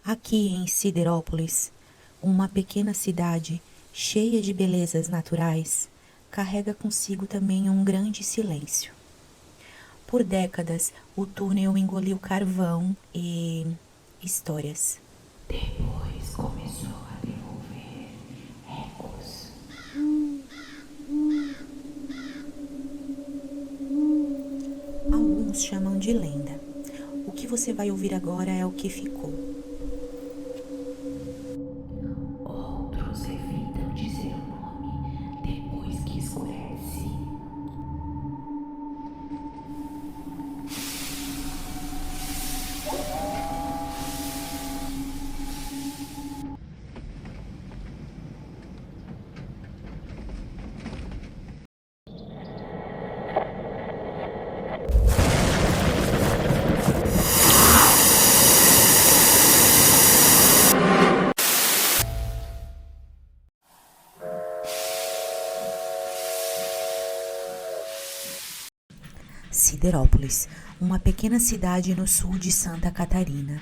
Aqui em Siderópolis, uma pequena cidade cheia de belezas naturais, carrega consigo também um grande silêncio. Por décadas, o túnel engoliu carvão e histórias. Depois começou a devolver ecos. Alguns chamam de lenda. O que você vai ouvir agora é o que ficou. Outros evitam dizer o nome depois que escurece. Siderópolis, uma pequena cidade no sul de Santa Catarina,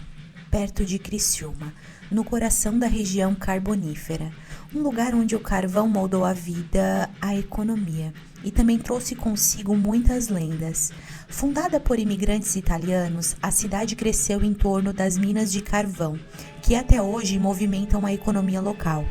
perto de Criciúma, no coração da região carbonífera, um lugar onde o carvão moldou a vida, a economia e também trouxe consigo muitas lendas. Fundada por imigrantes italianos, a cidade cresceu em torno das minas de carvão, que até hoje movimentam a economia local.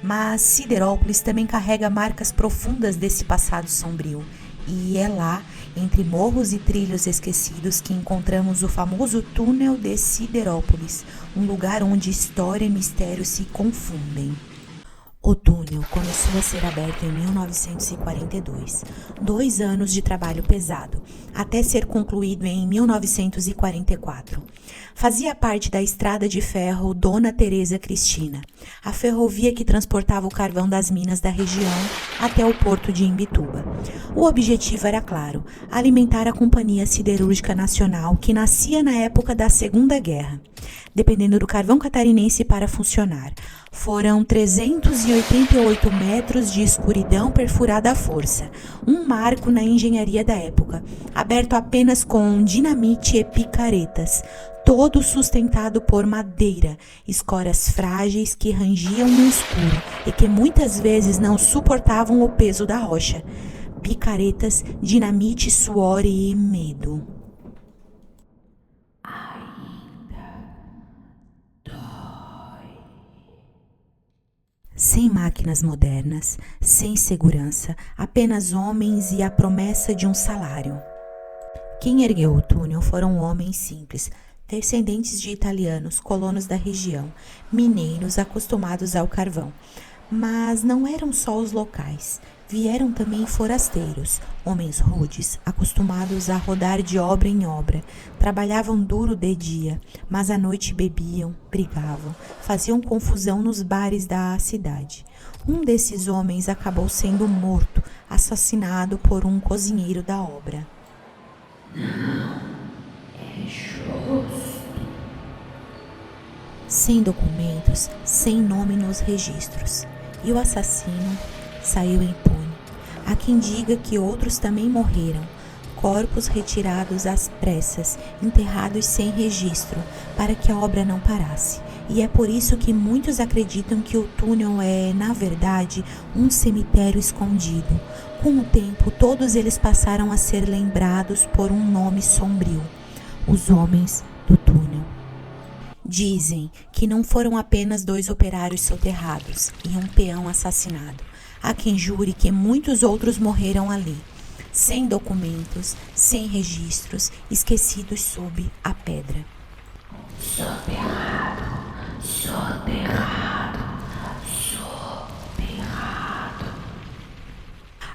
Mas Siderópolis também carrega marcas profundas desse passado sombrio. E é lá, entre morros e trilhos esquecidos, que encontramos o famoso Túnel de Siderópolis, um lugar onde história e mistério se confundem. O túnel começou a ser aberto em 1942, 2 anos de trabalho pesado, até ser concluído em 1944. Fazia parte da estrada de ferro Dona Teresa Cristina, a ferrovia que transportava o carvão das minas da região até o porto de Imbituba. O objetivo era claro, alimentar a Companhia Siderúrgica Nacional, que nascia na época da Segunda Guerra. Dependendo do carvão catarinense para funcionar, foram 388 metros de escuridão perfurada à força, um marco na engenharia da época, aberto apenas com dinamite e picaretas, todo sustentado por madeira, escoras frágeis que rangiam no escuro e que muitas vezes não suportavam o peso da rocha. Picaretas, dinamite, suor e medo. Sem máquinas modernas, sem segurança, apenas homens e a promessa de um salário. Quem ergueu o túnel foram homens simples, descendentes de italianos, colonos da região, mineiros acostumados ao carvão. Mas não eram só os locais. Vieram também forasteiros, homens rudes, acostumados a rodar de obra em obra. Trabalhavam duro de dia, mas à noite bebiam, brigavam, faziam confusão nos bares da cidade. Um desses homens acabou sendo morto, assassinado por um cozinheiro da obra. Não, é justo. Sem documentos, sem nome nos registros. E o assassino saiu impune. Há quem diga que outros também morreram, corpos retirados às pressas, enterrados sem registro, para que a obra não parasse. E é por isso que muitos acreditam que o túnel é, na verdade, um cemitério escondido. Com o tempo, todos eles passaram a ser lembrados por um nome sombrio: os Homens do Túnel. Dizem que não foram apenas 2 operários soterrados e um peão assassinado. Há quem jure que muitos outros morreram ali, sem documentos, sem registros, esquecidos sob a pedra. Soterrado, soterrado, soterrado.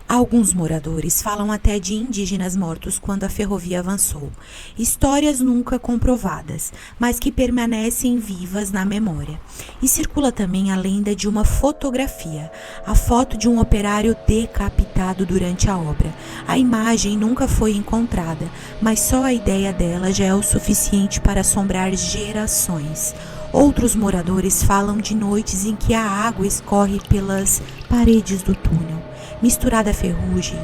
Alguns moradores falam até de indígenas mortos quando a ferrovia avançou. Histórias nunca comprovadas, mas que permanecem vivas na memória. E circula também a lenda de uma fotografia, a foto de um operário decapitado durante a obra. A imagem nunca foi encontrada, mas só a ideia dela já é o suficiente para assombrar gerações. Outros moradores falam de noites em que a água escorre pelas paredes do túnel. Misturada à ferrugem,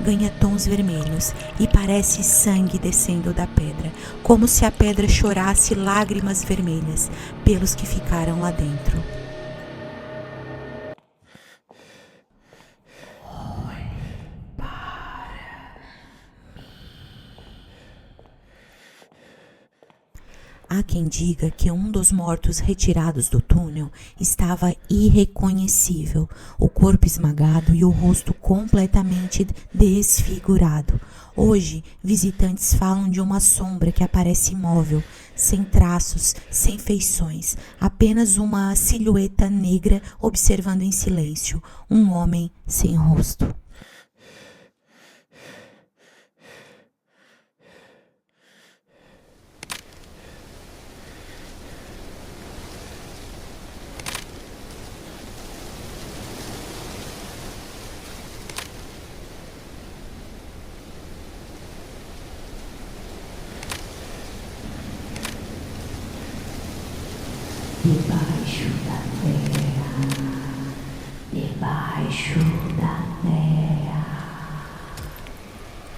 ganha tons vermelhos e parece sangue descendo da pedra, como se a pedra chorasse lágrimas vermelhas pelos que ficaram lá dentro. Há quem diga que um dos mortos retirados do túnel estava irreconhecível, o corpo esmagado e o rosto completamente desfigurado. Hoje, visitantes falam de uma sombra que aparece imóvel, sem traços, sem feições, apenas uma silhueta negra observando em silêncio, um homem sem rosto. Debaixo da terra, debaixo da terra.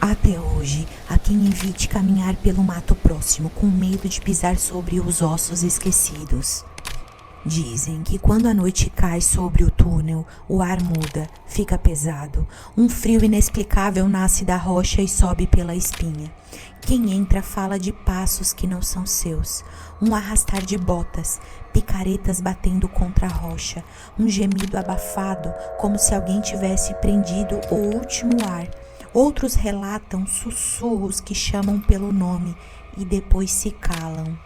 Até hoje, há quem evite caminhar pelo mato próximo com medo de pisar sobre os ossos esquecidos. Dizem que quando a noite cai sobre o túnel, o ar muda, fica pesado. Um frio inexplicável nasce da rocha e sobe pela espinha. Quem entra fala de passos que não são seus, um arrastar de botas, picaretas batendo contra a rocha, um gemido abafado, como se alguém tivesse prendido o último ar. Outros relatam sussurros que chamam pelo nome e depois se calam.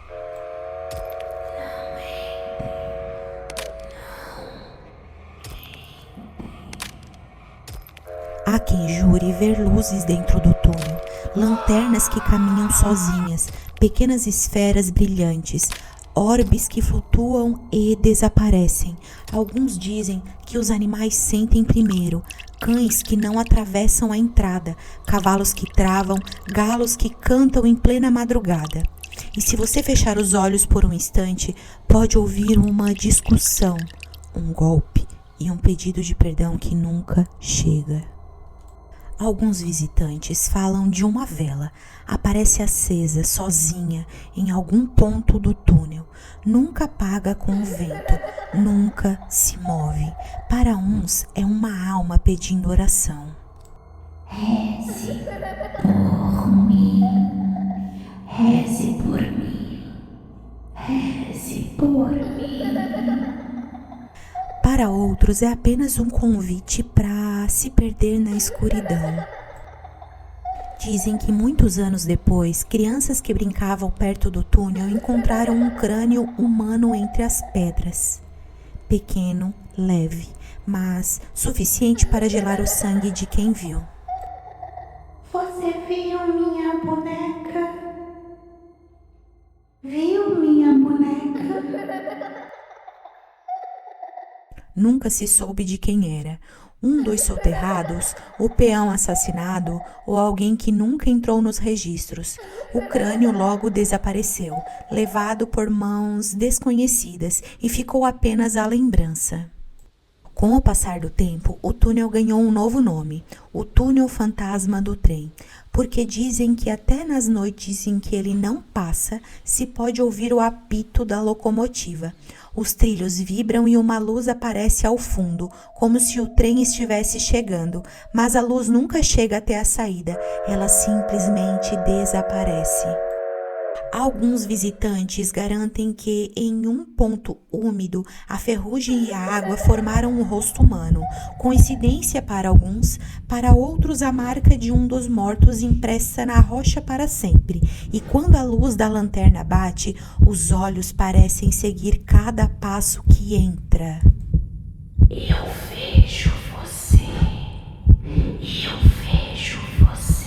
Há quem jure ver luzes dentro do túnel, lanternas que caminham sozinhas, pequenas esferas brilhantes, orbes que flutuam e desaparecem. Alguns dizem que os animais sentem primeiro, cães que não atravessam a entrada, cavalos que travam, galos que cantam em plena madrugada. E se você fechar os olhos por um instante, pode ouvir uma discussão, um golpe e um pedido de perdão que nunca chega. Alguns visitantes falam de uma vela, aparece acesa, sozinha, em algum ponto do túnel. Nunca apaga com o vento, nunca se move. Para uns é uma alma pedindo oração. Reze por mim, reze por mim, reze por mim. Para outros é apenas um convite para se perder na escuridão. Dizem que muitos anos depois, crianças que brincavam perto do túnel encontraram um crânio humano entre as pedras. Pequeno, leve, mas suficiente para gelar o sangue de quem viu. Você viu minha boneca? Viu minha boneca? Nunca se soube de quem era. Um dos soterrados, o peão assassinado ou alguém que nunca entrou nos registros. O crânio logo desapareceu, levado por mãos desconhecidas e ficou apenas a lembrança. Com o passar do tempo, o túnel ganhou um novo nome, o Túnel Fantasma do Trem, porque dizem que até nas noites em que ele não passa, se pode ouvir o apito da locomotiva. Os trilhos vibram e uma luz aparece ao fundo, como se o trem estivesse chegando, mas a luz nunca chega até a saída, ela simplesmente desaparece. Alguns visitantes garantem que, em um ponto úmido, a ferrugem e a água formaram um rosto humano. Coincidência para alguns, para outros a marca de um dos mortos impressa na rocha para sempre. E quando a luz da lanterna bate, os olhos parecem seguir cada passo que entra. Eu vejo você. Eu vejo você.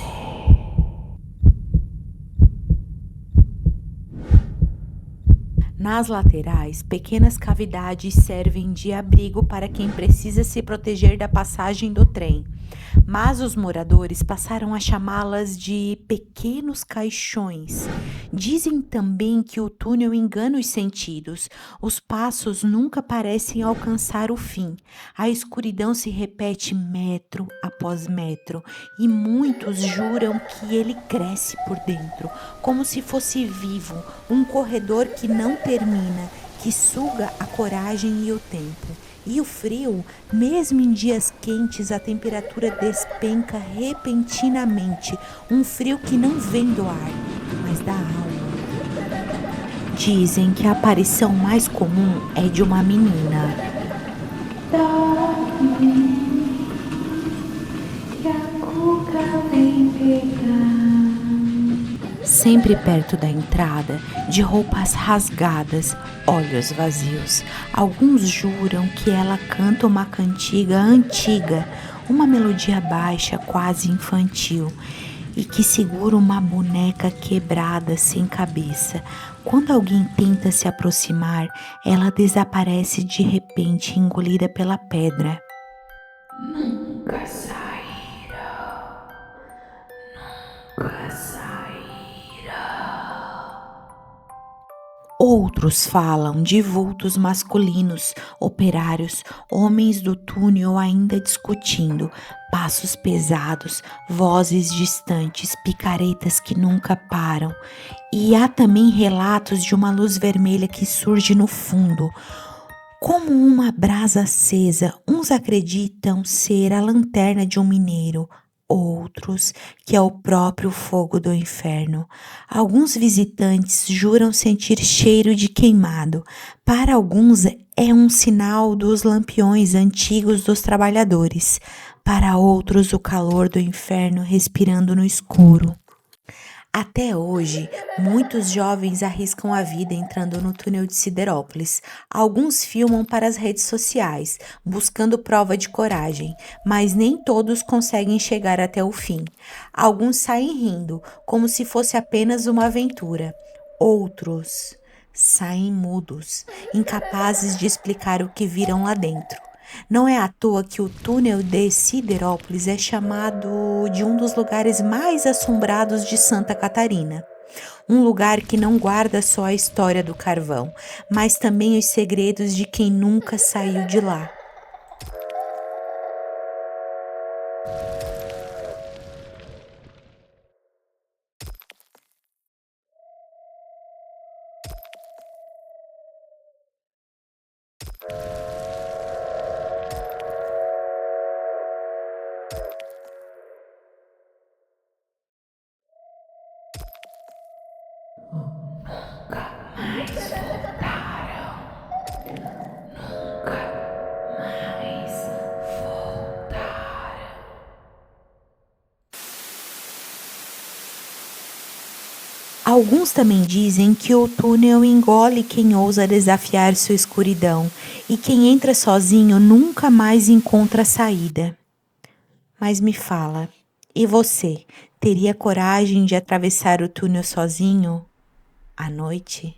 Nas laterais, pequenas cavidades servem de abrigo para quem precisa se proteger da passagem do trem, mas os moradores passaram a chamá-las de pequenos caixões, Dizem também que o túnel engana os sentidos. Os passos nunca parecem alcançar o fim. A escuridão se repete metro após metro e muitos juram que ele cresce por dentro, como se fosse vivo, um corredor que não termina, que suga a coragem e o tempo. E o frio, mesmo em dias quentes, a temperatura despenca repentinamente, um frio que não vem do ar, mas da alma. Dizem que a aparição mais comum é de uma menina. Dorme, que a cuca vem pegar. Sempre perto da entrada, de roupas rasgadas, olhos vazios. Alguns juram que ela canta uma cantiga antiga, uma melodia baixa, quase infantil, e que segura uma boneca quebrada sem cabeça. Quando alguém tenta se aproximar, ela desaparece de repente, engolida pela pedra. Nunca sairá, nunca sairá. Outros falam de vultos masculinos, operários, homens do túnel ainda discutindo, passos pesados, vozes distantes, picaretas que nunca param. E há também relatos de uma luz vermelha que surge no fundo, como uma brasa acesa. Uns acreditam ser a lanterna de um mineiro, outros que é o próprio fogo do inferno. Alguns visitantes juram sentir cheiro de queimado. Para alguns é um sinal dos lampiões antigos dos trabalhadores. Para outros, o calor do inferno respirando no escuro. Até hoje, muitos jovens arriscam a vida entrando no túnel de Siderópolis. Alguns filmam para as redes sociais, buscando prova de coragem, mas nem todos conseguem chegar até o fim. Alguns saem rindo, como se fosse apenas uma aventura. Outros saem mudos, incapazes de explicar o que viram lá dentro. Não é à toa que o túnel de Siderópolis é chamado de um dos lugares mais assombrados de Santa Catarina. Um lugar que não guarda só a história do carvão, mas também os segredos de quem nunca saiu de lá. Nunca mais voltaram, nunca mais voltaram. Alguns também dizem que o túnel engole quem ousa desafiar sua escuridão e quem entra sozinho nunca mais encontra saída. Mas me fala, e você, teria coragem de atravessar o túnel sozinho à noite?